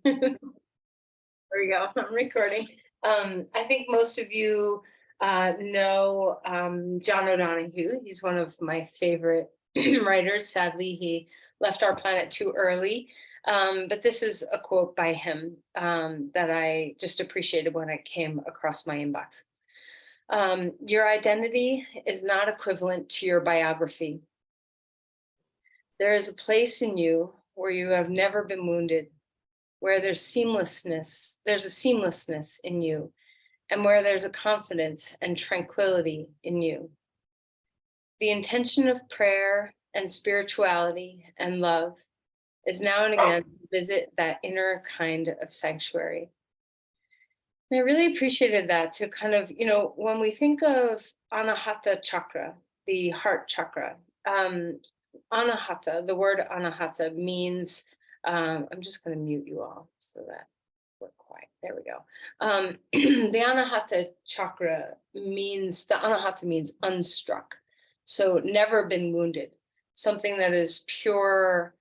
There we go. I'm recording. I think most of you know John O'Donohue. He's one of my favorite writers. Sadly, he left our planet too early. But this is a quote by him that I just appreciated when it came across my inbox. Your identity is not equivalent to your biography. There is a place in you where you have never been wounded, where there's a seamlessness in you, and where there's a confidence and tranquility in you. The intention of prayer and spirituality and love is now and again to visit that inner kind of sanctuary. And I really appreciated that to kind of, when we think of Anahata chakra, the heart chakra, um, Anahata, the word Anahata means, I'm just going to mute you all so that we're quiet. There we go. The Anahata chakra the Anahata means unstruck. So never been wounded, something that is pure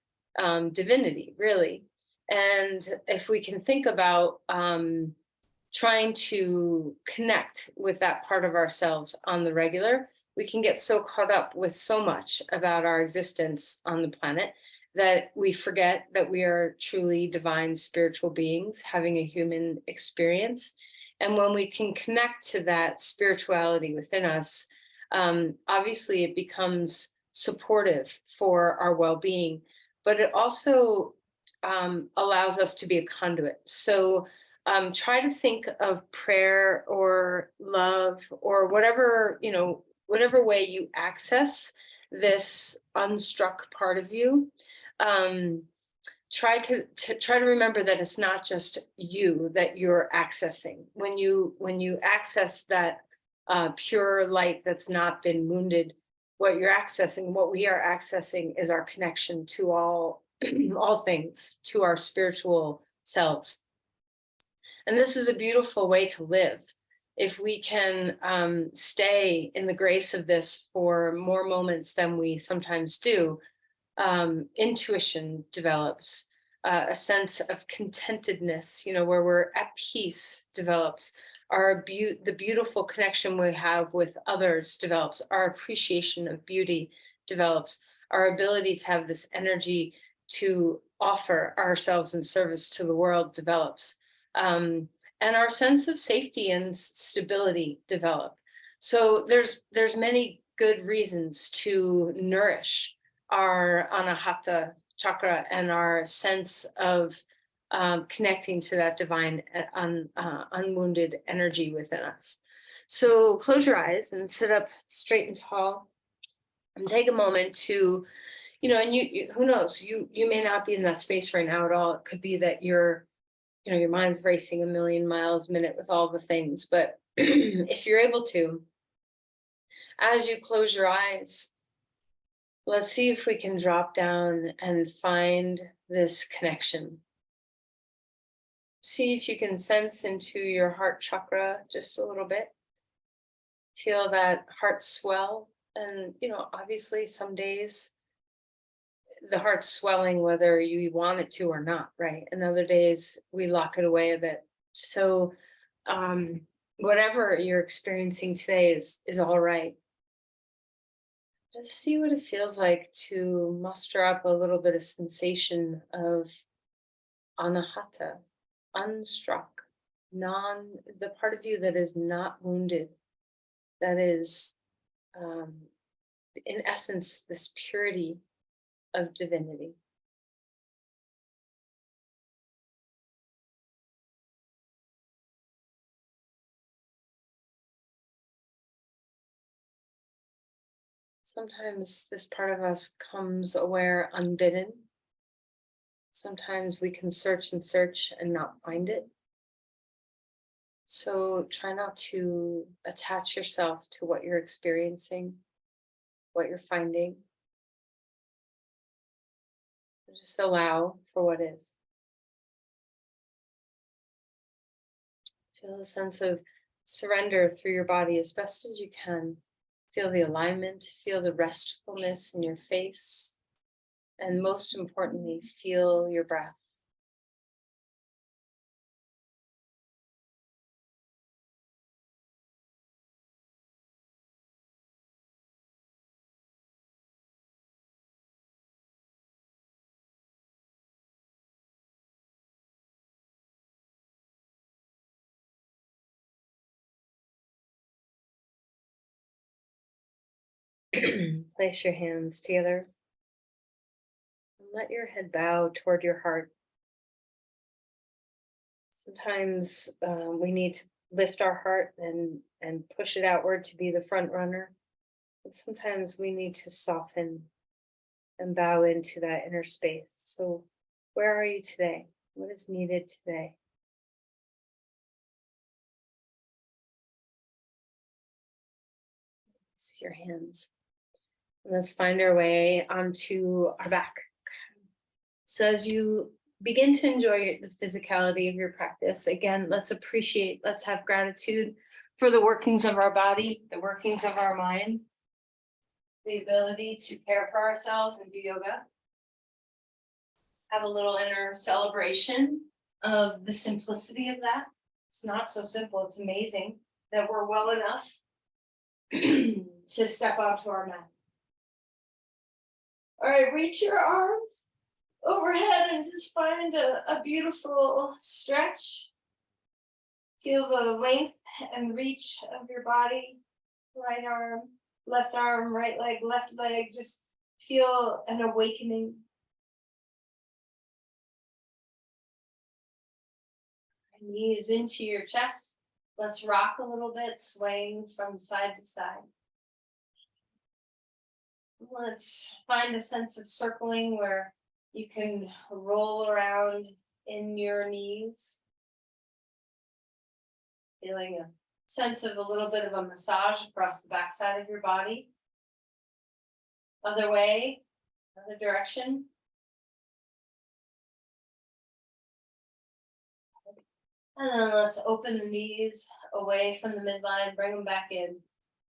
divinity, really. And if we can think about trying to connect with that part of ourselves on the regular, we can get so caught up with so much about our existence on the planet that we forget that we are truly divine spiritual beings having a human experience. And when we can connect to that spirituality within us, obviously it becomes supportive for our well-being, but it also allows us to be a conduit. So try to think of prayer or love or whatever, whatever way you access this unstruck part of you. Um, try to remember that it's not just you that you're accessing. When you access that pure light that's not been wounded, what we are accessing is our connection to all all things, to our spiritual selves. And this is a beautiful way to live. If we can stay in the grace of this for more moments than we sometimes do, intuition develops, a sense of contentedness, where we're at peace develops, the beautiful connection we have with others develops, our appreciation of beauty develops, our ability to have this energy to offer ourselves in service to the world develops, and our sense of safety and stability develop. So there's many good reasons to nourish our Anahata chakra and our sense of connecting to that divine, unwounded energy within us. So close your eyes and sit up straight and tall, and take a moment to, and who knows, you may not be in that space right now at all. It could be that your mind's racing a million miles a minute with all the things. But if you're able to, as you close your eyes, let's see if we can drop down and find this connection. See if you can sense into your heart chakra just a little bit. Feel that heart swell. And, obviously, some days the heart's swelling whether you want it to or not, right? And other days we lock it away a bit. So, um, whatever you're experiencing today is all right. Just see what it feels like to muster up a little bit of sensation of anahata, unstruck, the part of you that is not wounded, that is, um, in essence, this purity of divinity. Sometimes this part of us comes aware unbidden. Sometimes we can search and search and not find it. So try not to attach yourself to what you're experiencing, what you're finding. Just allow for what is. Feel a sense of surrender through your body as best as you can. Feel the alignment, feel the restfulness in your face, and most importantly, feel your breath. Place your hands together. And let your head bow toward your heart. Sometimes we need to lift our heart and push it outward to be the front runner. And sometimes we need to soften and bow into that inner space. So where are you today? What is needed today? See your hands. And let's find our way onto our back. So as you begin to enjoy the physicality of your practice, again, let's appreciate, let's have gratitude for the workings of our body, the workings of our mind, the ability to care for ourselves and do yoga. Have a little inner celebration of the simplicity of that. It's not so simple, it's amazing that we're well enough to step out to our mat. All right, reach your arms overhead and just find a beautiful stretch. Feel the length and reach of your body. Right arm, right leg, left leg. Just feel an awakening. Knees into your chest. Let's rock a little bit, swaying from side to side. Let's find a sense of circling where you can roll around in your knees. Feeling a sense of a little bit of a massage across the backside of your body. Other way, other direction. And then let's open the knees away from the midline, bring them back in.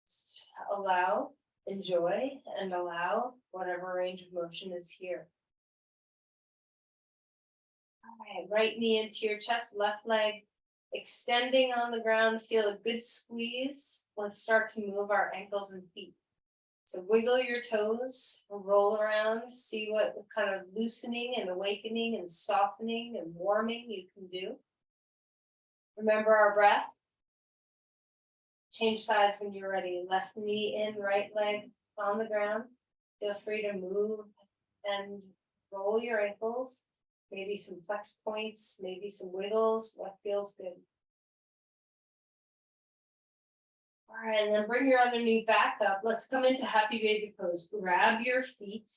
Just allow, enjoy, and allow whatever range of motion is here. All right, right knee into your chest, left leg extending on the ground. Feel a good squeeze. Let's start to move our ankles and feet. So wiggle your toes, roll around, see what kind of loosening and awakening and softening and warming you can do. Remember our breath. Change sides when you're ready. Left knee in, right leg on the ground. Feel free to move and roll your ankles. Maybe some flex points, maybe some wiggles, what feels good. All right, and then bring your other knee back up. Let's come into happy baby pose. Grab your feet,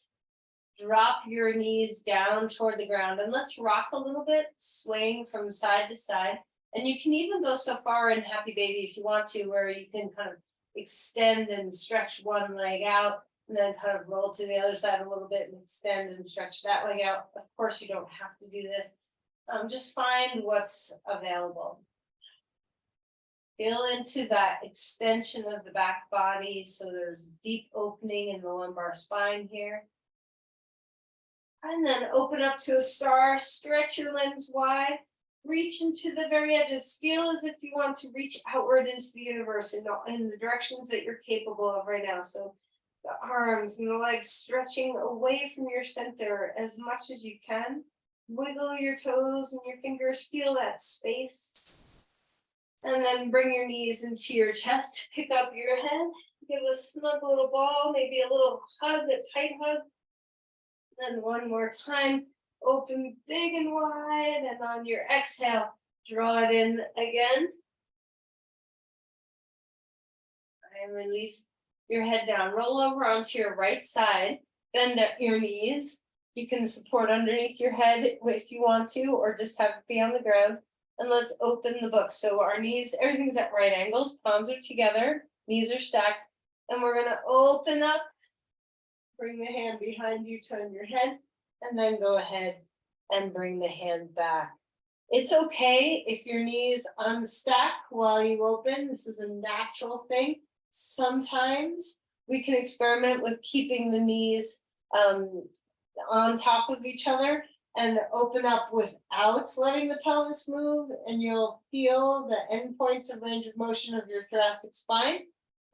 drop your knees down toward the ground, and let's rock a little bit, swaying from side to side. And you can even go so far in happy baby if you want to, where you can kind of extend and stretch one leg out, and then kind of roll to the other side a little bit and extend and stretch that leg out. Of course, you don't have to do this. Just find what's available. Feel into that extension of the back body. So there's deep opening in the lumbar spine here. And then open up to a star, stretch your limbs wide, reach into the very edges. Feel as if you want to reach outward into the universe in the directions that you're capable of right now. So the arms and the legs stretching away from your center as much as you can. Wiggle your toes and your fingers, feel that space. And then bring your knees into your chest, pick up your head, give a snug little ball, maybe a little hug, a tight hug. Then one more time, open big and wide, and on your exhale, draw it in again. And release your head down. Roll over onto your right side, bend at your knees. You can support underneath your head if you want to, or just have it be on the ground. And let's open the book. So our knees, everything's at right angles, palms are together, knees are stacked, and we're gonna open up, bring the hand behind you, turn your head, and then go ahead and bring the hand back. It's okay if your knees unstack while you open. This is a natural thing. Sometimes we can experiment with keeping the knees on top of each other and open up without letting the pelvis move, and you'll feel the endpoints of range of motion of your thoracic spine.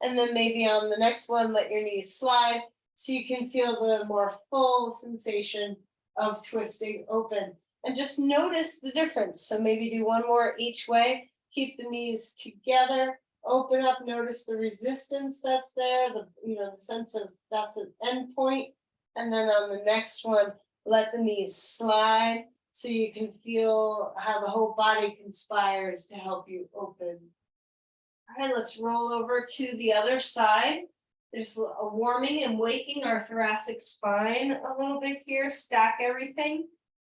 And then maybe on the next one, let your knees slide so you can feel the more full sensation of twisting open. And just notice the difference. So maybe do one more each way, keep the knees together, open up, notice the resistance that's there, the sense of that's an end point. And then on the next one, let the knees slide so you can feel how the whole body conspires to help you open. All right, let's roll over to the other side. There's a warming and waking our thoracic spine a little bit here, stack everything,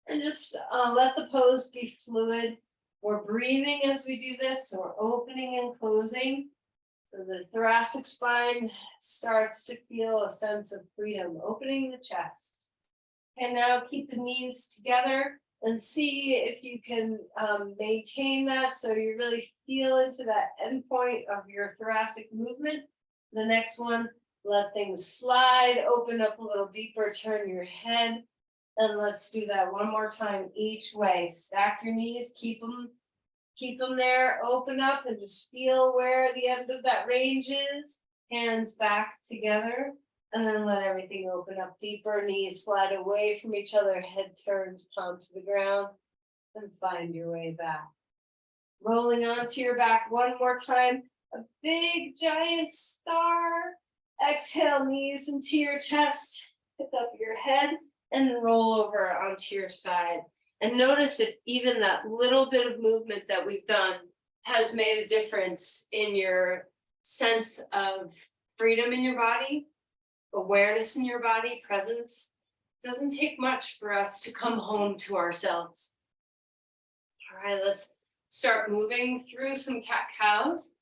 and just let the pose be fluid. We're breathing as we do this, so we're opening and closing. So the thoracic spine starts to feel a sense of freedom, opening the chest. And now keep the knees together and see if you can maintain that so you really feel into that end point of your thoracic movement. The next one, let things slide, open up a little deeper, turn your head. And let's do that one more time each way. Stack your knees, keep them there, open up and just feel where the end of that range is. Hands back together. And then let everything open up deeper, knees slide away from each other, head turns, palm to the ground, and find your way back. Rolling onto your back one more time, a big giant star. Exhale, knees into your chest, pick up your head, and then roll over onto your side. And notice if even that little bit of movement that we've done has made a difference in your sense of freedom in your body. Awareness in your body, presence. It doesn't take much for us to come home to ourselves. All right, let's start moving through some cat-cows.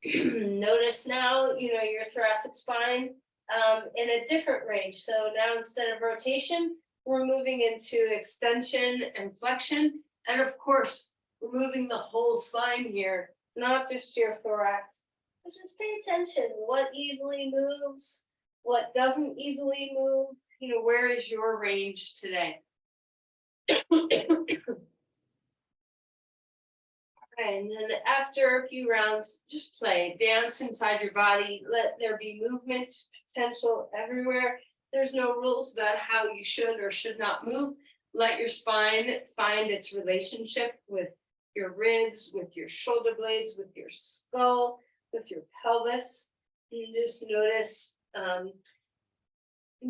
Notice now, your thoracic spine in a different range. So now instead of rotation, we're moving into extension and flexion. And of course, we're moving the whole spine here, not just your thorax. But just pay attention, what easily moves, what doesn't easily move, where is your range today? Okay, and then after a few rounds, just play, dance inside your body, let there be movement potential everywhere. There's no rules about how you should or should not move. Let your spine find its relationship with your ribs, with your shoulder blades, with your skull, with your pelvis. You just notice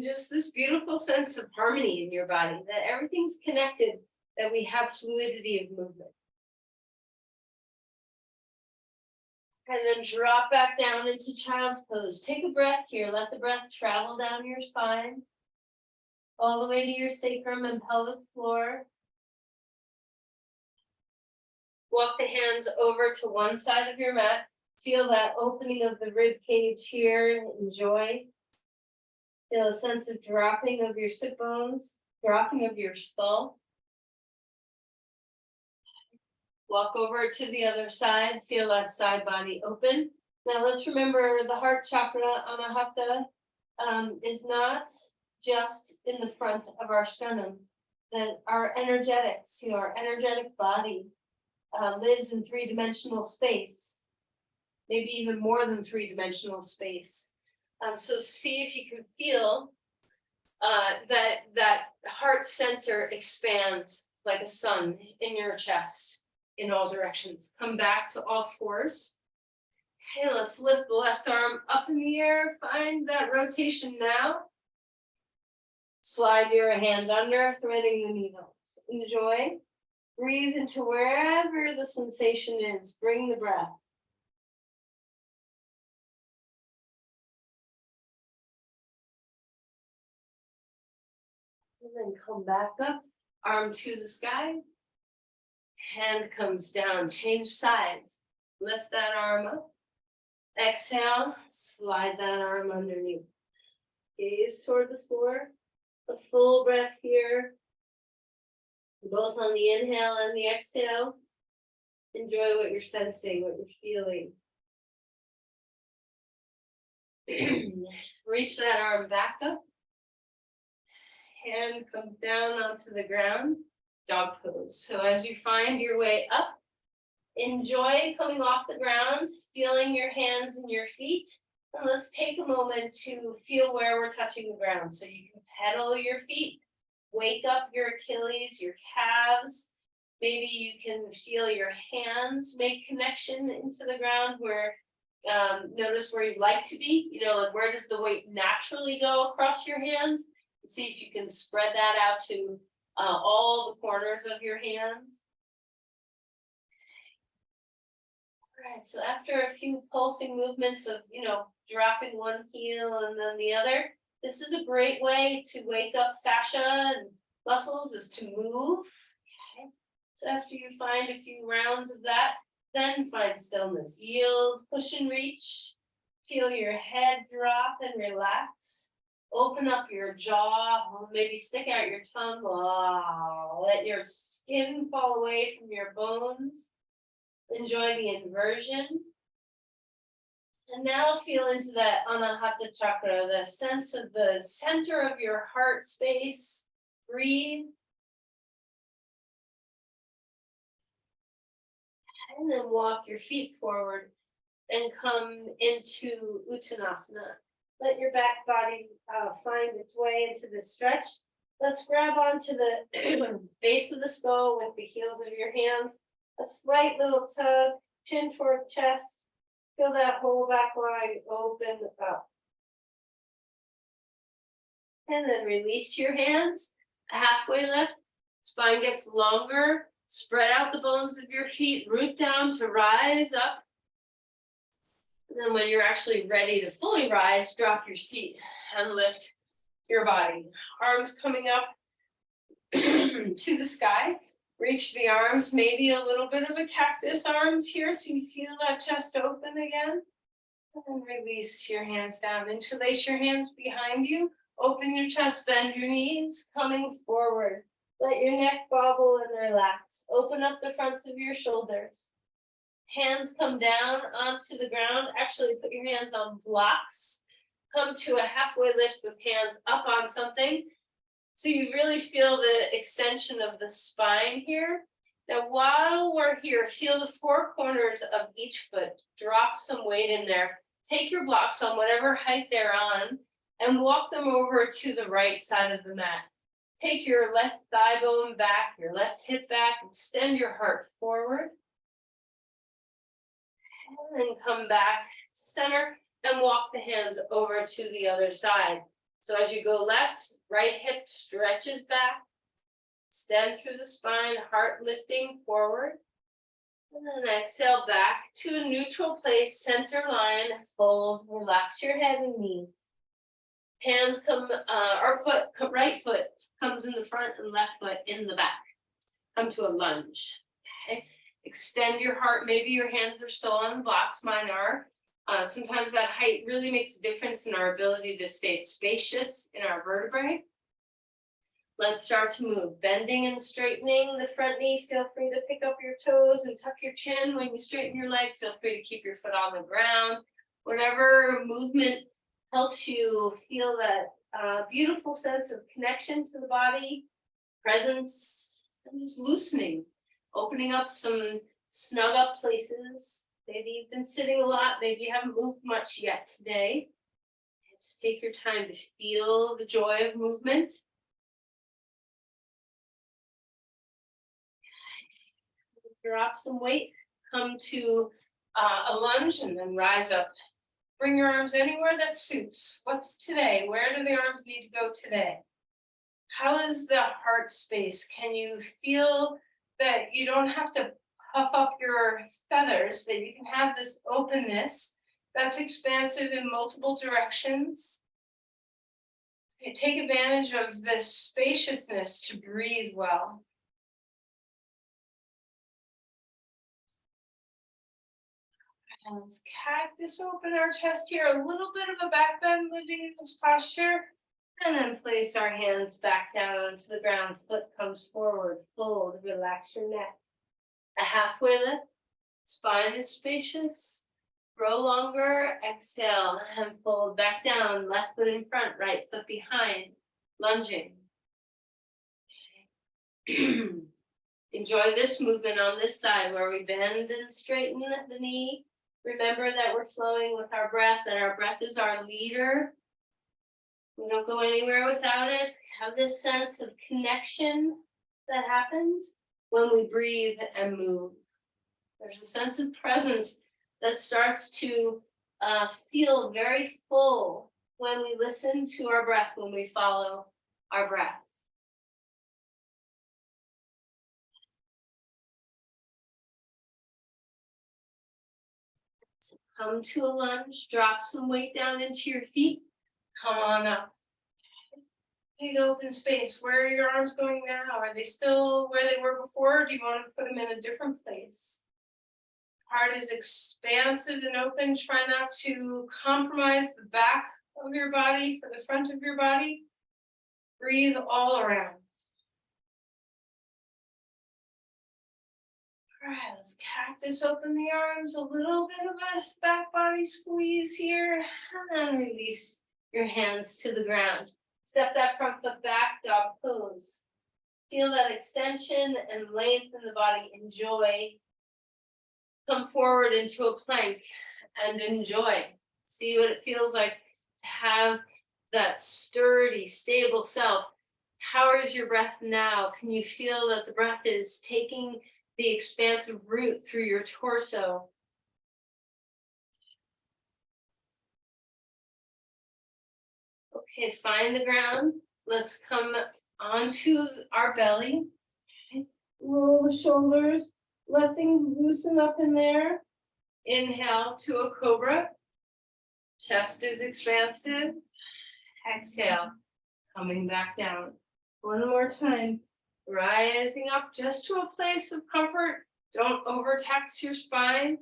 just this beautiful sense of harmony in your body, that everything's connected, that we have fluidity of movement. And then drop back down into child's pose. Take a breath here. Let the breath travel down your spine, all the way to your sacrum and pelvic floor. Walk the hands over to one side of your mat. Feel that opening of the rib cage here. Enjoy. Feel a sense of dropping of your sit bones, dropping of your skull. Walk over to the other side. Feel that side body open. Now let's remember the heart chakra, Anahata, is not just in the front of our sternum. That our energetics, our energetic body lives in three-dimensional space, maybe even more than three-dimensional space. So see if you can feel that heart center expands like a sun in your chest in all directions. Come back to all fours. Okay, let's lift the left arm up in the air. Find that rotation now. Slide your hand under, threading the needle. Enjoy. Breathe into wherever the sensation is. Bring the breath. And then come back up, arm to the sky. Hand comes down, change sides. Lift that arm up. Exhale, slide that arm underneath. Gaze toward the floor. A full breath here, both on the inhale and the exhale. Enjoy what you're sensing, what you're feeling. Reach that arm back up. Hand comes down onto the ground, dog pose. So as you find your way up, enjoy coming off the ground, feeling your hands and your feet. And let's take a moment to feel where we're touching the ground. So you can pedal your feet, wake up your Achilles, your calves. Maybe you can feel your hands make connection into the ground where notice where you'd like to be, you know, like where does the weight naturally go across your hands? See if you can spread that out to all the corners of your hands. All right, so after a few pulsing movements of, you know, dropping one heel and then the other, this is a great way to wake up fascia and muscles, is to move. Okay. So after you find a few rounds of that, then find stillness, yield, push and reach, feel your head drop and relax. Open up your jaw, maybe stick out your tongue. Oh, let your skin fall away from your bones. Enjoy the inversion. And now feel into that Anahata chakra, the sense of the center of your heart space. Breathe. And then walk your feet forward and come into Uttanasana. Let your back body find its way into this stretch. Let's grab onto the base of the skull with the heels of your hands. A slight little tug, chin toward chest. Feel that whole back line open up. And then release your hands. A halfway lift. Spine gets longer. Spread out the bones of your feet. Root down to rise up. And then when you're actually ready to fully rise, drop your seat and lift your body. Arms coming up to the sky. Reach the arms, maybe a little bit of a cactus arms here, so you feel that chest open again. And then release your hands down. Interlace your hands behind you. Open your chest, bend your knees, coming forward. Let your neck bobble and relax. Open up the fronts of your shoulders. Hands come down onto the ground. Actually, put your hands on blocks. Come to a halfway lift with hands up on something. So you really feel the extension of the spine here. Now, while we're here, feel the four corners of each foot. Drop some weight in there. Take your blocks on whatever height they're on and walk them over to the right side of the mat. Take your left thigh bone back, your left hip back, extend your heart forward. And then come back to center and walk the hands over to the other side. So as you go left, right hip stretches back, extend through the spine, heart lifting forward. And then exhale back to a neutral place, center line, fold, relax your head and knees. Hands come, right foot comes in the front and left foot in the back. Come to a lunge. Okay. Extend your heart. Maybe your hands are still on blocks, mine are. Sometimes that height really makes a difference in our ability to stay spacious in our vertebrae. Let's start to move. Bending and straightening the front knee. Feel free to pick up your toes and tuck your chin. When you straighten your leg, feel free to keep your foot on the ground. Whatever movement helps you feel that beautiful sense of connection to the body, presence, and just loosening. Opening up some snug up places. Maybe you've been sitting a lot, maybe you haven't moved much yet today. Just take your time to feel the joy of movement. Drop some weight, come to a lunge and then rise up. Bring your arms anywhere that suits. What's today? Where do the arms need to go today? How is the heart space? Can you feel that you don't have to puff up your feathers, that you can have this openness that's expansive in multiple directions? Okay, take advantage of this spaciousness to breathe well. And let's cactus open our chest here, a little bit of a back bend living in this posture. And then place our hands back down onto the ground. Foot comes forward, fold, relax your neck. A halfway lift, spine is spacious. Grow longer, exhale and fold back down. Left foot in front, right foot behind, lunging. Enjoy this movement on this side where we bend and straighten the knee. Remember that we're flowing with our breath, that our breath is our leader. We don't go anywhere without it. Have this sense of connection that happens when we breathe and move. There's a sense of presence that starts to feel very full when we listen to our breath, when we follow our breath. So come to a lunge, drop some weight down into your feet, come on up. Big open space. Where are your arms going now? Are they still where they were before? Or do you want to put them in a different place? Heart is expansive and open. Try not to compromise the back of your body for the front of your body. Breathe all around. All right, let's cactus open the arms. A little bit of a back body squeeze here. And then release your hands to the ground. Step that front foot back, dog pose. Feel that extension and length in the body. Enjoy. Come forward into a plank and enjoy. See what it feels like to have that sturdy, stable self. How is your breath now? Can you feel that the breath is taking the expansive route through your torso? Okay, find the ground. Let's come onto our belly. Okay. Roll the shoulders. Let things loosen up in there. Inhale to a cobra. Chest is expansive. Exhale, coming back down. One more time. Rising up just to a place of comfort. Don't overtax your spine.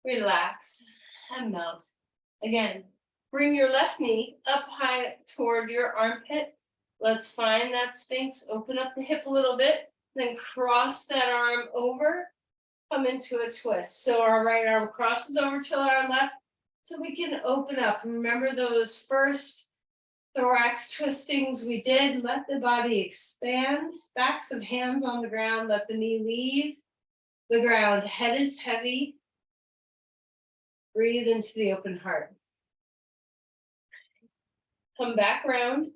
Relax and melt. Again, bring your left knee up high toward your armpit. Let's find that Sphinx. Open up the hip a little bit. Then cross that arm over. Come into a twist. So our right arm crosses over to our left. So we can open up. Remember those first thorax twistings we did. Let the body expand. Backs of hands on the ground. Let the knee leave the ground. Head is heavy. Breathe into the open heart. Come back around.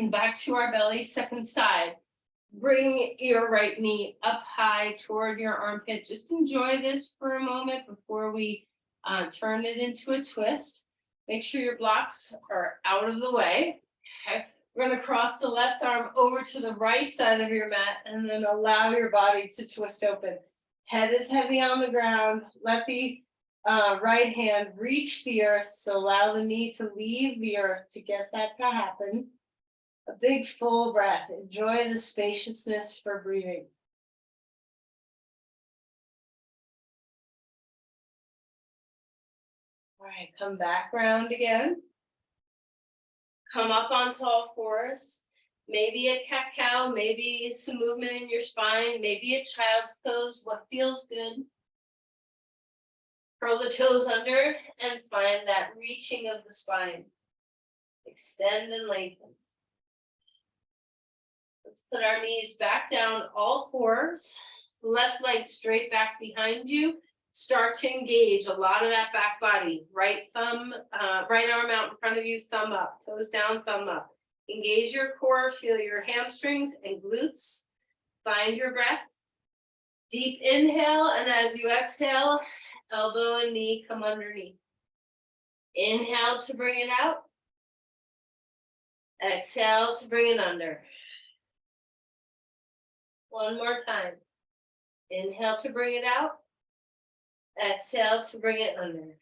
Back to our belly. Second side. Bring your right knee up high toward your armpit. Just enjoy this for a moment before we turn it into a twist. Make sure your blocks are out of the way. Okay. We're going to cross the left arm over to the right side of your mat and then allow your body to twist open. Head is heavy on the ground. Let the right hand reach the earth. So allow the knee to leave the earth to get that to happen. A big full breath. Enjoy the spaciousness for breathing. All right, come back round again. Come up onto all fours. Maybe a cat-cow, maybe some movement in your spine, maybe a child's pose, what feels good. Curl the toes under and find that reaching of the spine. Extend and lengthen. Let's put our knees back down, all fours. Left leg straight back behind you. Start to engage a lot of that back body. Right thumb, right arm out in front of you, thumb up. Toes down, thumb up. Engage your core, feel your hamstrings and glutes. Find your breath. Deep inhale, and as you exhale, elbow and knee come underneath. Inhale to bring it out. Exhale to bring it under. One more time. Inhale to bring it out. Exhale to bring it under.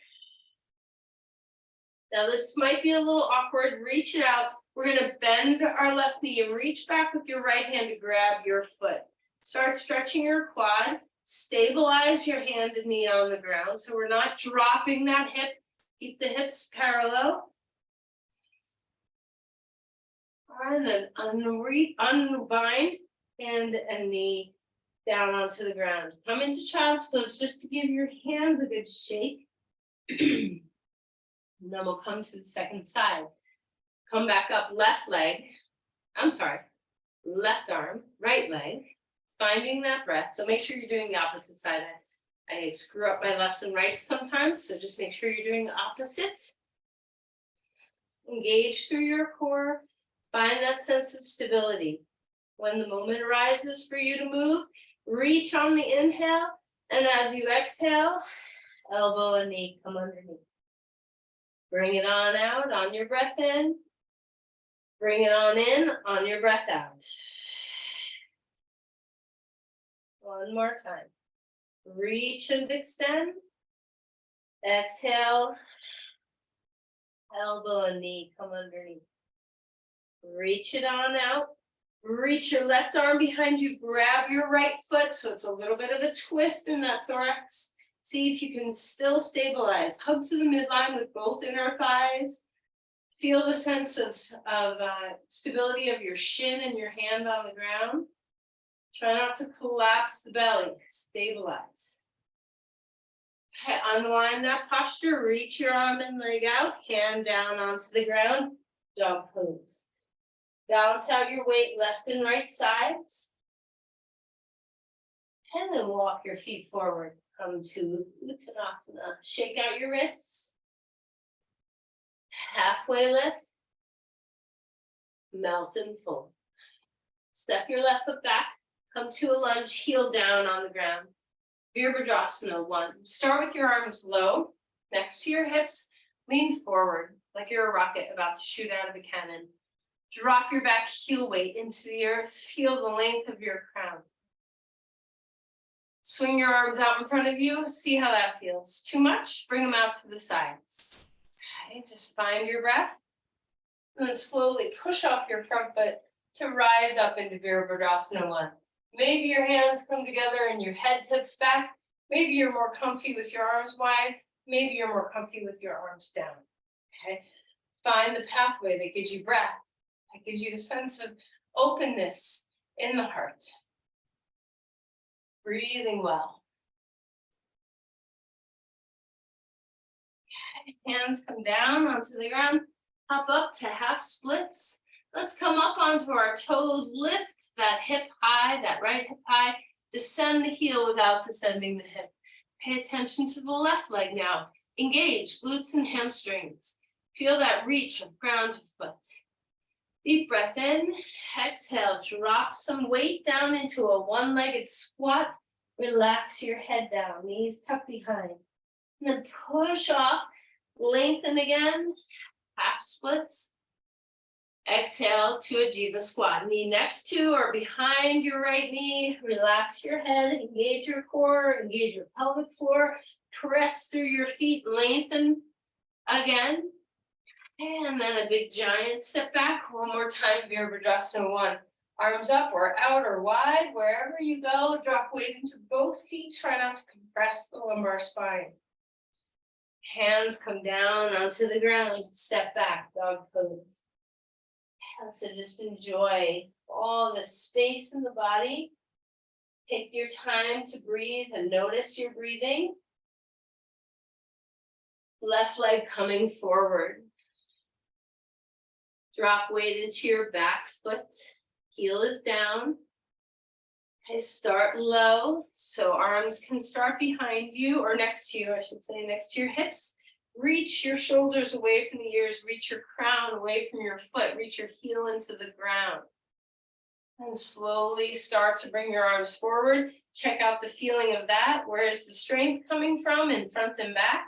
Now this might be a little awkward. Reach it out. We're going to bend our left knee and reach back with your right hand to grab your foot. Start stretching your quad. Stabilize your hand and knee on the ground so we're not dropping that hip. Keep the hips parallel. And then unbind hand and knee down onto the ground. Come into child's pose just to give your hands a good shake. And then we'll come to the second side. Come back up, left arm, right leg, finding that breath. So make sure you're doing the opposite side. I screw up my lefts and rights sometimes, so just make sure you're doing the opposite. Engage through your core, find that sense of stability. When the moment arises for you to move, reach on the inhale, and as you exhale, elbow and knee come underneath. Bring it on out on your breath in. Bring it on in on your breath out. One more time. Reach and extend. Exhale. Elbow and knee come underneath. Reach it on out. Reach your left arm behind you. Grab your right foot so it's a little bit of a twist in that thorax. See if you can still stabilize. Hug to the midline with both inner thighs. Feel the sense of stability of your shin and your hand on the ground. Try not to collapse the belly. Stabilize. Okay, unwind that posture. Reach your arm and leg out. Hand down onto the ground. Dog pose. Balance out your weight left and right sides. And then walk your feet forward. Come to Uttanasana. Shake out your wrists. Halfway lift. Melt and fold. Step your left foot back. Come to a lunge, heel down on the ground. Virabhadrasana 1. Start with your arms low, next to your hips. Lean forward like you're a rocket about to shoot out of a cannon. Drop your back heel weight into the earth. Feel the length of your crown. Swing your arms out in front of you. See how that feels. Too much? Bring them out to the sides. Okay, just find your breath. And then slowly push off your front foot to rise up into Virabhadrasana 1. Maybe your hands come together and your head tips back. Maybe you're more comfy with your arms wide. Maybe you're more comfy with your arms down. Okay. Find the pathway that gives you breath. That gives you a sense of openness in the heart. Breathing well. Okay. Hands come down onto the ground. Hop up to half splits. Let's come up onto our toes. Lift that hip high, that right hip high. Descend the heel without descending the hip. Pay attention to the left leg now. Engage glutes and hamstrings. Feel that reach of ground to foot. Deep breath in. Exhale. Drop some weight down into a one-legged squat. Relax your head down. Knees tucked behind. And then push off. Lengthen again. Half splits. Exhale to a Jiva squat. Knee next to or behind your right knee. Relax your head, engage your core, engage your pelvic floor. Press through your feet, lengthen again. And then a big giant step back. One more time, Virabhadrasana 1. Arms up or out or wide, wherever you go. Drop weight into both feet. Try not to compress the lumbar spine. Hands come down onto the ground. Step back, dog pose. So just enjoy all the space in the body. Take your time to breathe and notice your breathing. Left leg coming forward. Drop weight into your back foot. Heel is down. Okay, start low. So arms can start behind you or next to you, I should say, next to your hips. Reach your shoulders away from the ears, reach your crown away from your foot, reach your heel into the ground. And slowly start to bring your arms forward. Check out the feeling of that. Where is the strength coming from in front and back?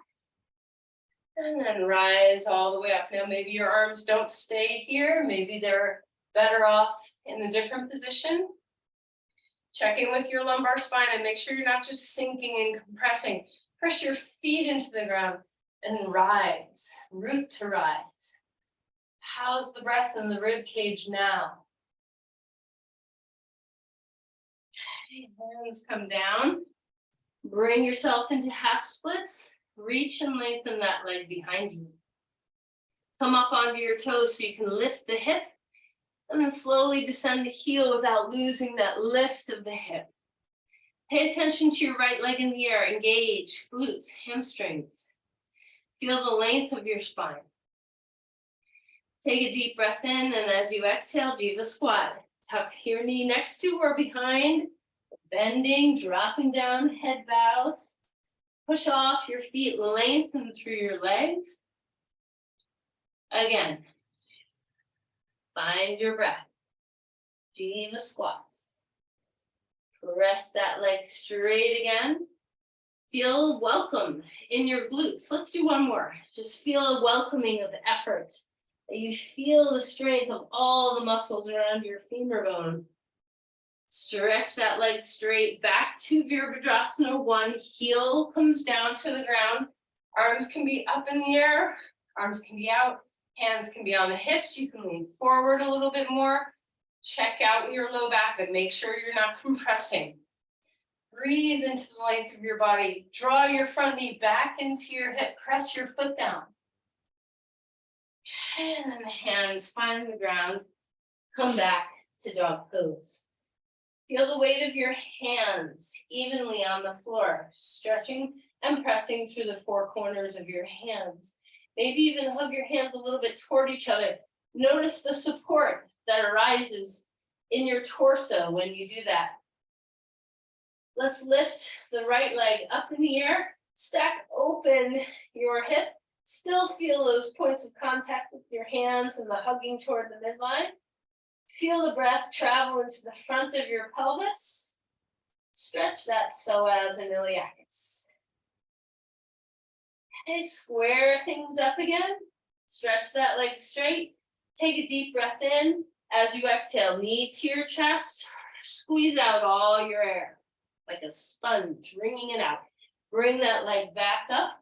And then rise all the way up. Now maybe your arms don't stay here. Maybe they're better off in a different position. Check in with your lumbar spine and make sure you're not just sinking and compressing. Press your feet into the ground. And rise, root to rise. How's the breath in the rib cage now? Okay, hands come down. Bring yourself into half splits. Reach and lengthen that leg behind you. Come up onto your toes so you can lift the hip. And then slowly descend the heel without losing that lift of the hip. Pay attention to your right leg in the air. Engage glutes, hamstrings. Feel the length of your spine. Take a deep breath in, and as you exhale, Jiva squat. Tuck your knee next to or behind, bending, dropping down, head bows. Push off your feet, lengthen through your legs. Again, find your breath. Jiva squats. Press that leg straight again. Feel welcome in your glutes. Let's do one more. Just feel a welcoming of effort. That you feel the strength of all the muscles around your femur bone. Stretch that leg straight back to Virabhadrasana 1. Heel comes down to the ground. Arms can be up in the air. Arms can be out. Hands can be on the hips. You can lean forward a little bit more. Check out your low back and make sure you're not compressing. Breathe into the length of your body. Draw your front knee back into your hip. Press your foot down. And then the hands find the ground. Come back to dog pose. Feel the weight of your hands evenly on the floor, stretching and pressing through the four corners of your hands. Maybe even hug your hands a little bit toward each other. Notice the support that arises in your torso when you do that. Let's lift the right leg up in the air, stack open your hip, still feel those points of contact with your hands and the hugging toward the midline. Feel the breath travel into the front of your pelvis. Stretch that psoas and iliacus. Okay, square things up again. Stretch that leg straight. Take a deep breath in. As you exhale, knee to your chest. Squeeze out all your air. Like a sponge, wringing it out. Bring that leg back up.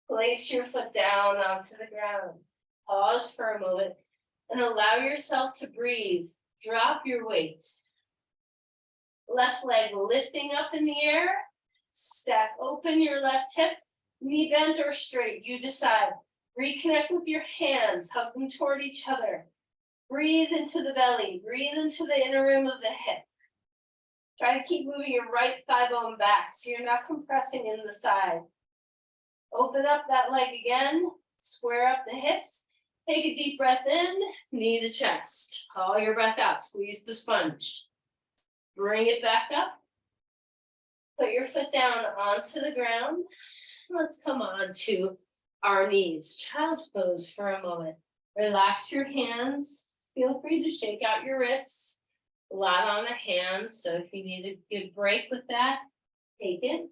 Place your foot down onto the ground. Pause for a moment and allow yourself to breathe. Drop your weight. Left leg lifting up in the air. Stack open your left hip. Knee bent or straight, you decide. Reconnect with your hands, hug them toward each other. Breathe into the belly. Breathe into the inner rim of the hip. Try to keep moving your right thigh bone back so you're not compressing in the side. Open up that leg again. Square up the hips. Take a deep breath in. Knee to chest. Haul your breath out. Squeeze the sponge. Bring it back up. Put your foot down onto the ground. Let's come on to our knees. Child's pose for a moment. Relax your hands. Feel free to shake out your wrists. A lot on the hands, so if you need a good break with that, take it.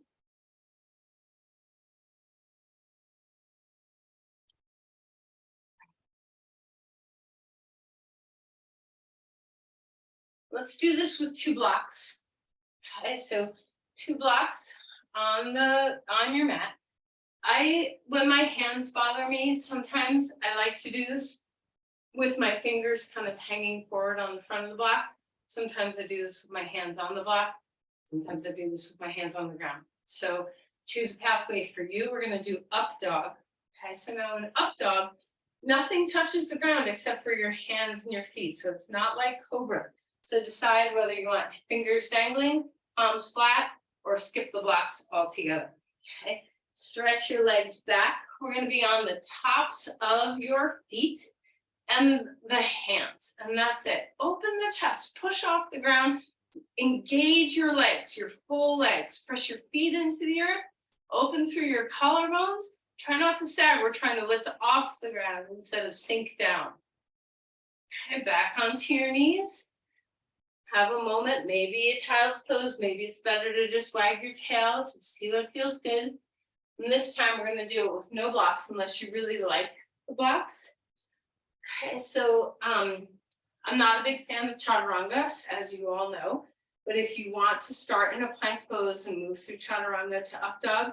Let's do this with 2 blocks. Okay, so 2 blocks on your mat. When my hands bother me, sometimes I like to do this with my fingers kind of hanging forward on the front of the block. Sometimes I do this with my hands on the block. Sometimes I do this with my hands on the ground. So choose a pathway for you. We're going to do up dog. Okay, so now in up dog, nothing touches the ground except for your hands and your feet. So it's not like cobra. So decide whether you want fingers dangling, palms flat, or skip the blocks altogether. Okay, stretch your legs back. We're going to be on the tops of your feet and the hands, and that's it. Open the chest, push off the ground, engage your legs, your full legs. Press your feet into the earth, open through your collarbones. Try not to sag. We're trying to lift off the ground instead of sink down. Okay, back onto your knees. Have a moment, maybe a child's pose, maybe it's better to just wag your tail, just see what feels good. And this time we're going to do it with no blocks unless you really like the blocks. Okay, so I'm not a big fan of chaturanga, as you all know, but if you want to start in a plank pose and move through chaturanga to up dog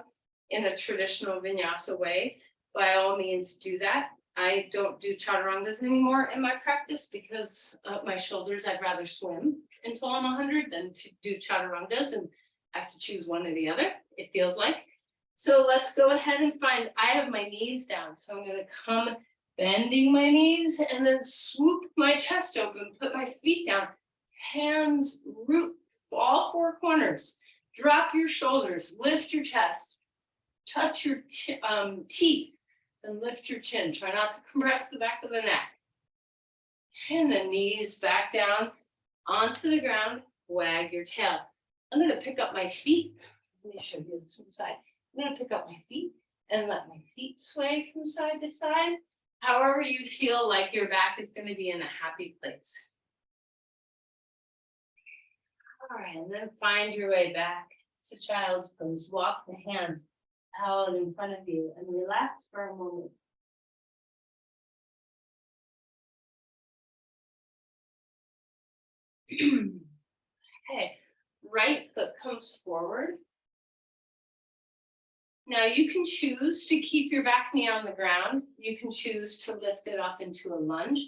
in a traditional vinyasa way, by all means do that. I don't do chaturangas anymore in my practice because of my shoulders. I'd rather swim until I'm 100 than to do chaturangas, and I have to choose one or the other, it feels like. So let's go ahead and find, I have my knees down, so I'm going to come bending my knees and then swoop my chest open, put my feet down, hands root all 4 corners, drop your shoulders, lift your chest, touch your teeth, and lift your chin. Try not to compress the back of the neck. And the knees back down onto the ground, wag your tail. I'm going to pick up my feet. Let me show you this from the side. I'm going to pick up my feet and let my feet sway from side to side. However you feel like your back is going to be in a happy place. All right, and then find your way back to child's pose. Walk the hands out in front of you and relax for a moment. Okay, right foot comes forward. Now you can choose to keep your back knee on the ground. You can choose to lift it up into a lunge,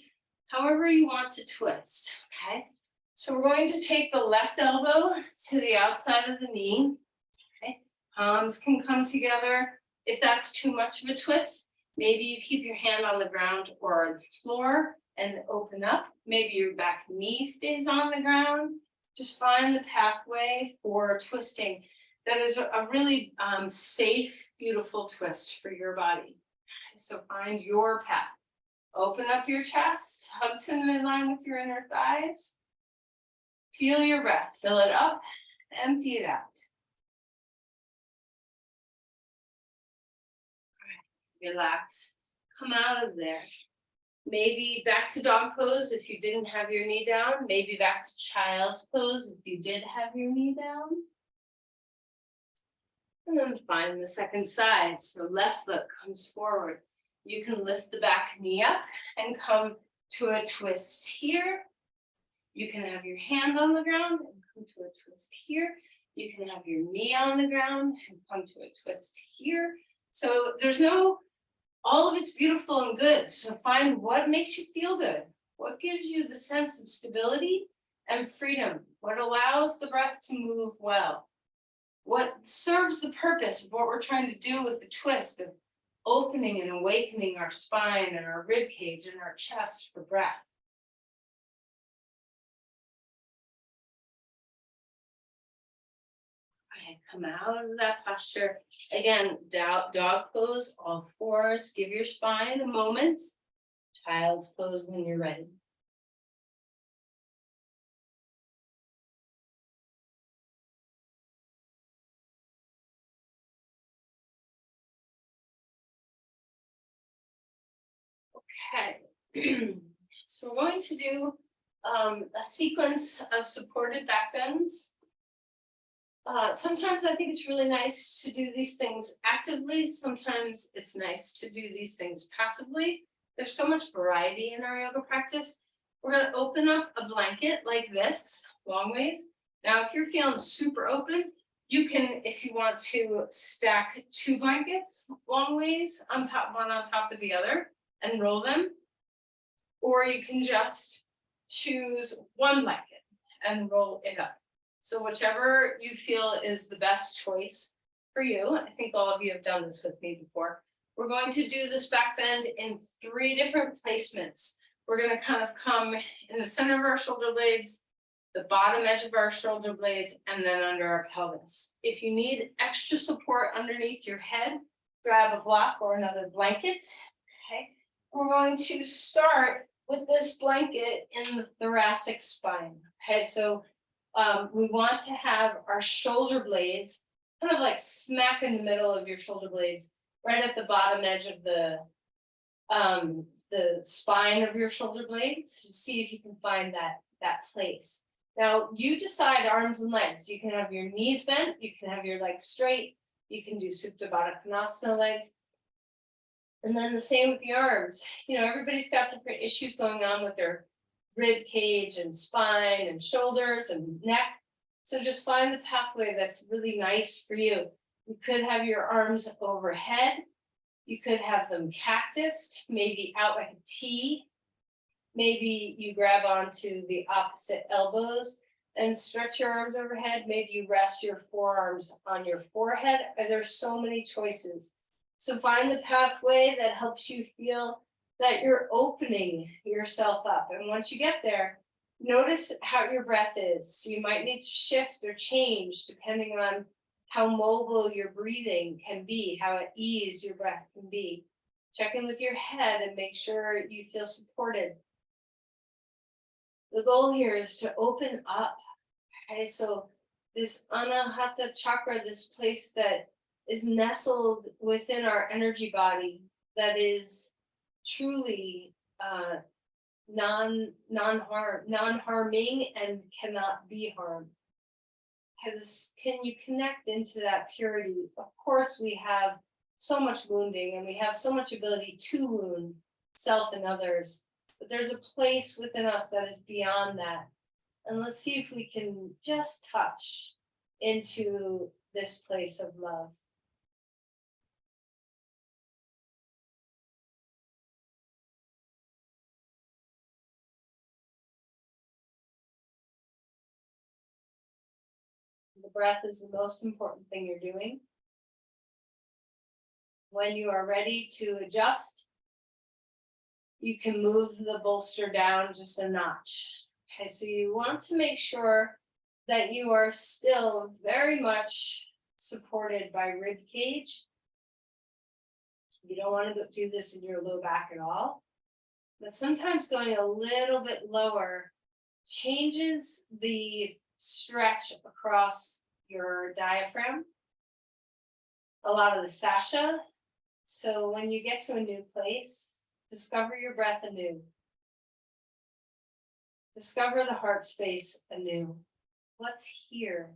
however you want to twist, okay? So we're going to take the left elbow to the outside of the knee, okay? Palms can come together. If that's too much of a twist, maybe you keep your hand on the ground or the floor and open up. Maybe your back knee stays on the ground. Just find the pathway for twisting. That is a really safe, beautiful twist for your body. So find your path. Open up your chest, hug to the midline with your inner thighs. Feel your breath, fill it up, empty it out. All right. Relax, come out of there. Maybe back to dog pose if you didn't have your knee down. Maybe back to child's pose if you did have your knee down. And then find the second side. So left foot comes forward. You can lift the back knee up and come to a twist here. You can have your hand on the ground and come to a twist here. You can have your knee on the ground and come to a twist here. So there's no, all of it's beautiful and good. So find what makes you feel good. What gives you the sense of stability and freedom? What allows the breath to move well? What serves the purpose of what we're trying to do with the twist of opening and awakening our spine and our rib cage and our chest for breath. Okay, come out of that posture. Again, dog pose, all fours. Give your spine a moment. Child's pose when you're ready. Okay, so we're going to do a sequence of supported back bends. Sometimes I think it's really nice to do these things actively. Sometimes it's nice to do these things passively. There's so much variety in our yoga practice. We're going to open up a blanket like this, long ways. Now, if you're feeling super open, you can, if you want to, stack 2 blankets long ways on top, one on top of the other, and roll them. Or you can just choose 1 blanket and roll it up. So whichever you feel is the best choice for you. I think all of you have done this with me before. We're going to do this back bend in 3 different placements. We're going to kind of come in the center of our shoulder blades, the bottom edge of our shoulder blades, and then under our pelvis. If you need extra support underneath your head, grab a block or another blanket. Okay. We're going to start with this blanket in the thoracic spine. Okay, so we want to have our shoulder blades kind of like smack in the middle of your shoulder blades, right at the bottom edge of the spine of your shoulder blades, to see if you can find that place. Now you decide arms and legs. You can have your knees bent, you can have your legs straight, you can do Supta Baddha Konasana legs. And then the same with the arms. You know, everybody's got different issues going on with their rib cage and spine and shoulders and neck. So just find the pathway that's really nice for you. You could have your arms overhead. You could have them cactused, maybe out like a T. Maybe you grab onto the opposite elbows and stretch your arms overhead. Maybe you rest your forearms on your forehead. There's so many choices. So find the pathway that helps you feel that you're opening yourself up. And once you get there, notice how your breath is. So you might need to shift or change depending on how mobile your breathing can be, how at ease your breath can be. Check in with your head and make sure you feel supported. The goal here is to open up. Okay, so this Anahata chakra, this place that is nestled within our energy body, that is truly non-harming and cannot be harmed. can you connect into that purity? Of course, we have so much wounding and we have so much ability to wound self and others, but there's a place within us that is beyond that. And let's see if we can just touch into this place of love. The breath is the most important thing you're doing. When you are ready to adjust, you can move the bolster down just a notch. Okay, so you want to make sure that you are still very much supported by rib cage. You don't want to do this in your low back at all, but sometimes going a little bit lower changes the stretch across your diaphragm, a lot of the fascia. So when you get to a new place, discover your breath anew. Discover the heart space anew. What's here?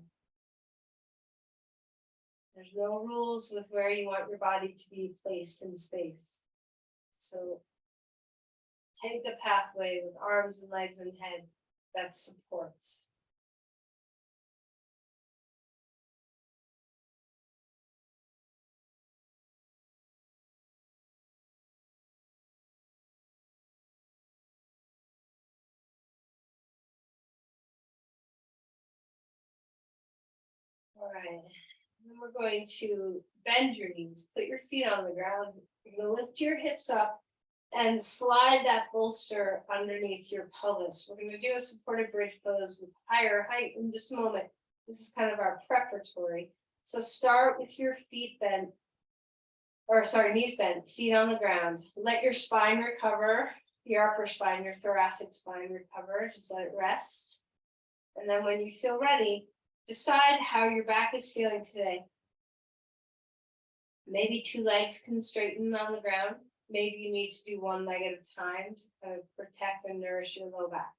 There's no rules with where you want your body to be placed in space. So take the pathway with arms and legs and head that supports. All right, then we're going to bend your knees, put your feet on the ground. You're going to lift your hips up and slide that bolster underneath your pelvis. We're going to do a supported bridge pose with higher height in just a moment. This is kind of our preparatory. So start with your feet bent, or sorry, knees bent, feet on the ground. Let your spine recover, your upper spine, your thoracic spine recover. Just let it rest. And then when you feel ready, decide how your back is feeling today. Maybe two legs can straighten on the ground. Maybe you need to do one leg at a time to kind of protect and nourish your low back.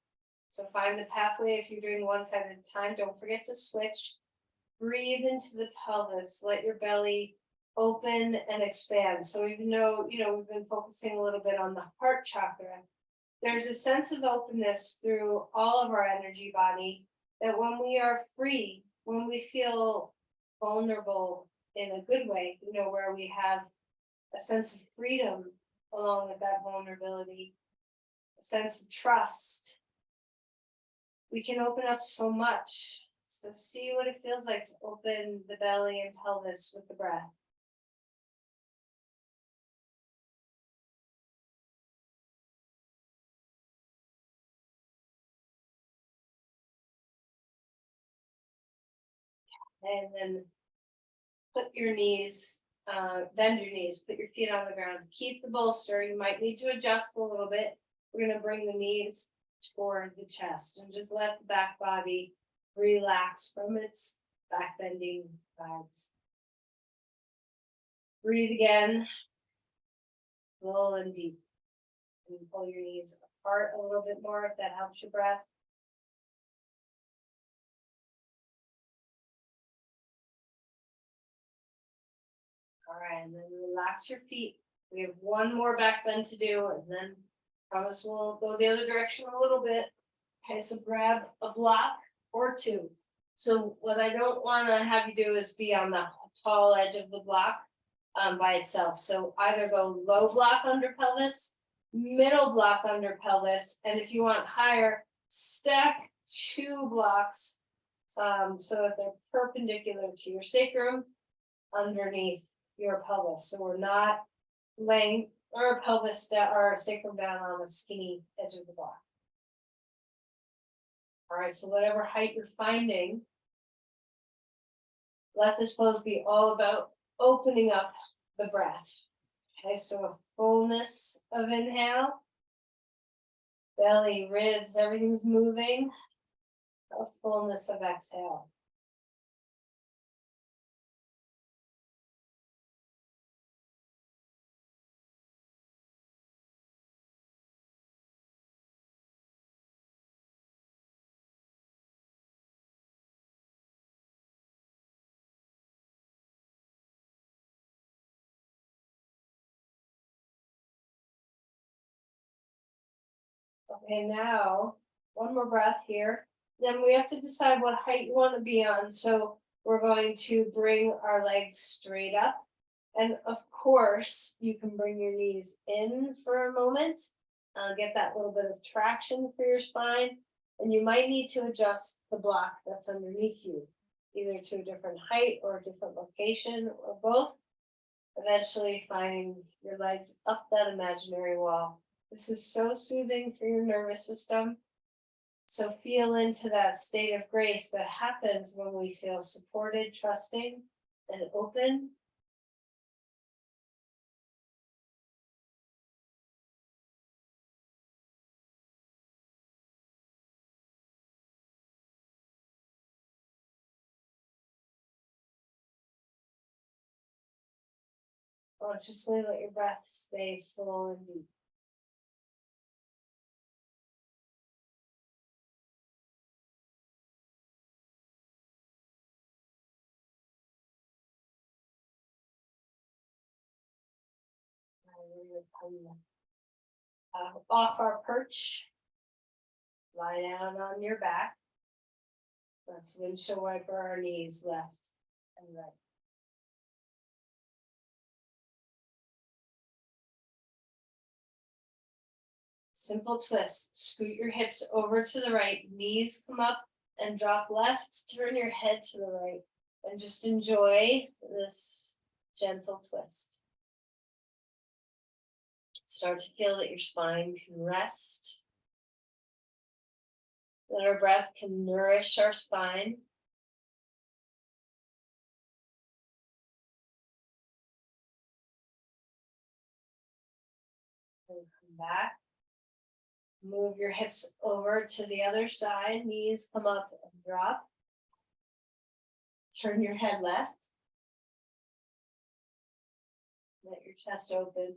So find the pathway if you're doing one side at a time. Don't forget to switch. Breathe into the pelvis. Let your belly open and expand. So even though, we've been focusing a little bit on the heart chakra, there's a sense of openness through all of our energy body that when we are free, when we feel vulnerable in a good way, where we have a sense of freedom along with that vulnerability, a sense of trust, we can open up so much. So see what it feels like to open the belly and pelvis with the breath. And then put your knees, bend your knees, put your feet on the ground, keep the bolster. You might need to adjust a little bit. We're going to bring the knees toward the chest and just let the back body relax from its back bending vibes. Breathe again, full and deep. And pull your knees apart a little bit more if that helps your breath. All right, and then relax your feet. We have one more back bend to do, and then promise we'll go the other direction a little bit. Okay, so grab a block or two. So what I don't want to have you do is be on the tall edge of the block by itself. So either go low block under pelvis, middle block under pelvis, and if you want higher, stack two blocks so that they're perpendicular to your sacrum underneath your pelvis. So we're not laying our pelvis down or sacrum down on the skinny edge of the block. All right, so whatever height you're finding, let this pose be all about opening up the breath. Okay, so a fullness of inhale, belly, ribs, everything's moving. A fullness of exhale. Okay, now, one more breath here. Then we have to decide what height you want to be on, so we're going to bring our legs straight up. And of course, you can bring your knees in for a moment, get that little bit of traction for your spine. And you might need to adjust the block that's underneath you, either to a different height or a different location or both. Eventually finding your legs up that imaginary wall. This is so soothing for your nervous system. So feel into that state of grace that happens when we feel supported, trusting, and open. Consciously let your breath stay full and deep. We're gonna come off our perch. Lie down on your back. Let's windshield wiper our knees left and right. Simple twist. Scoot your hips over to the right, knees come up and drop left, turn your head to the right, and just enjoy this gentle twist. Start to feel that your spine can rest. That our breath can nourish our spine. And come back. Move your hips over to the other side, knees come up and drop. Turn your head left. Let your chest open.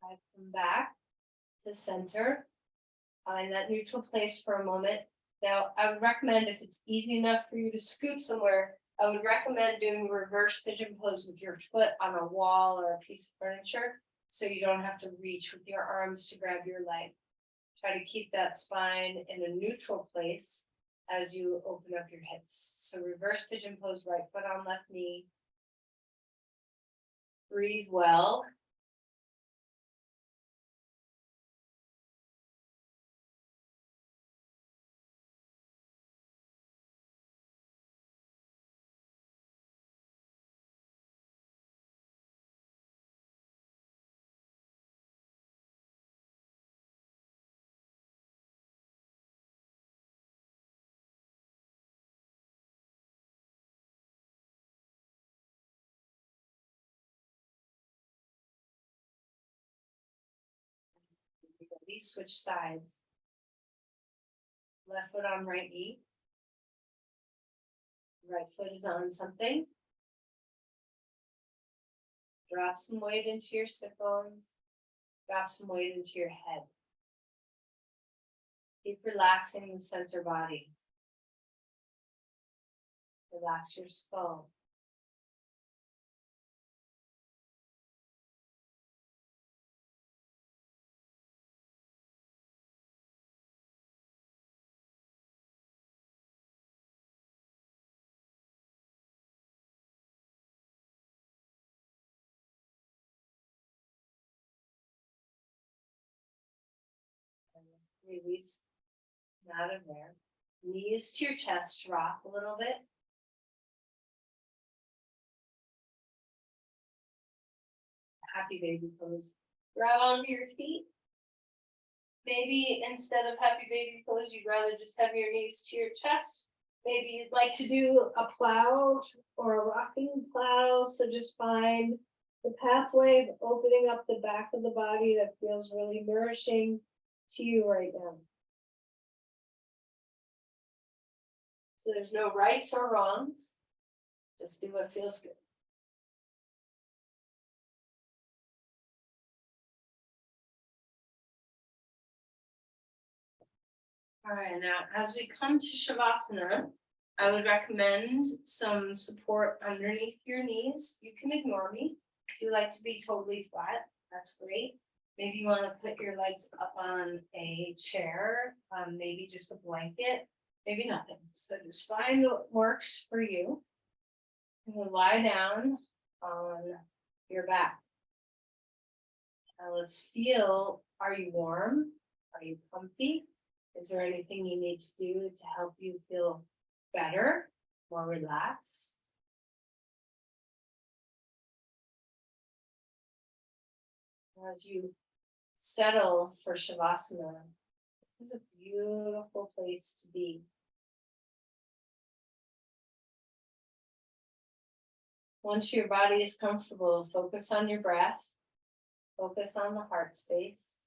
I come back to center. Find that neutral place for a moment. Now, I would recommend, if it's easy enough for you to scoot somewhere, I would recommend doing reverse pigeon pose with your foot on a wall or a piece of furniture, so you don't have to reach with your arms to grab your leg. Try to keep that spine in a neutral place as you open up your hips. So reverse pigeon pose, right foot on left knee. Breathe well. These switch sides. Left foot on right knee. Right foot is on something. Drop some weight into your sit bones. Drop some weight into your head. Keep relaxing the center body. Relax your skull. And release out of there. Knees to your chest, rock a little bit. Happy baby pose. Grab onto your feet. Maybe instead of happy baby pose, you'd rather just have your knees to your chest. Maybe you'd like to do a plow or a rocking plow. So just find the pathway of opening up the back of the body that feels really nourishing to you right now. So there's no rights or wrongs. Just do what feels good. All right, now as we come to Shavasana, I would recommend some support underneath your knees. You can ignore me. If you like to be totally flat, that's great. Maybe you want to put your legs up on a chair, maybe just a blanket, maybe nothing. So just find what works for you. And then lie down on your back. Now let's feel, are you warm? Are you comfy? Is there anything you need to do to help you feel better, more relaxed? As you settle for Shavasana, this is a beautiful place to be. Once your body is comfortable, focus on your breath, focus on the heart space.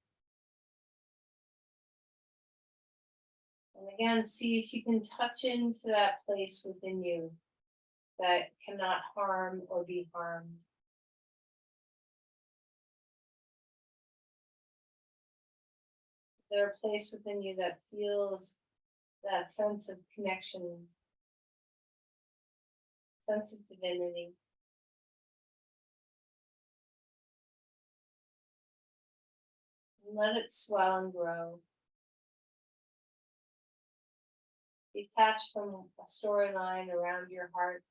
And again, see if you can touch into that place within you that cannot harm or be harmed. Is there a place within you that feels that sense of connection, sense of divinity? And let it swell and grow. Detach from a storyline around your heart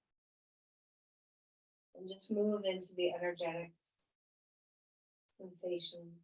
and just move into the energetics, sensations.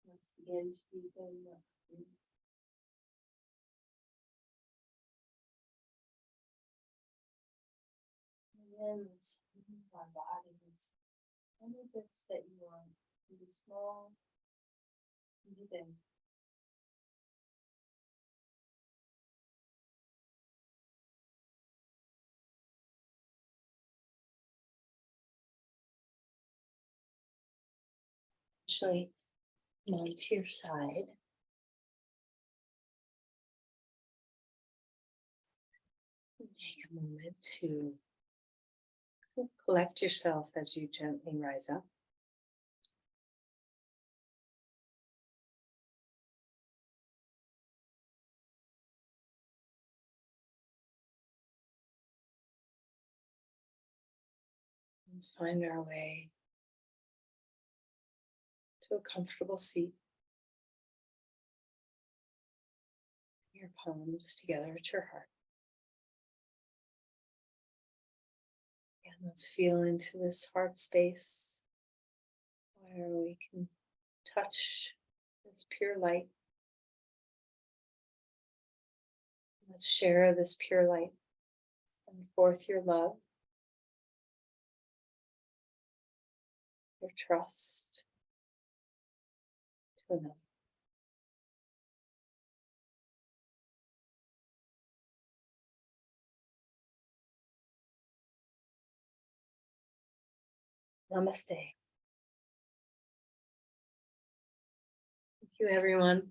Let's begin to deepen the breath. And then let's move our bodies. Any bits that you want, can be small, can be big. Actually, come onto your side. Take a moment to collect yourself as you gently rise up. Let's find our way to a comfortable seat. Your palms together at your heart. And let's feel into this heart space where we can touch this pure light. Let's share this pure light. Send forth your love, your trust to another. Namaste. Thank you, everyone.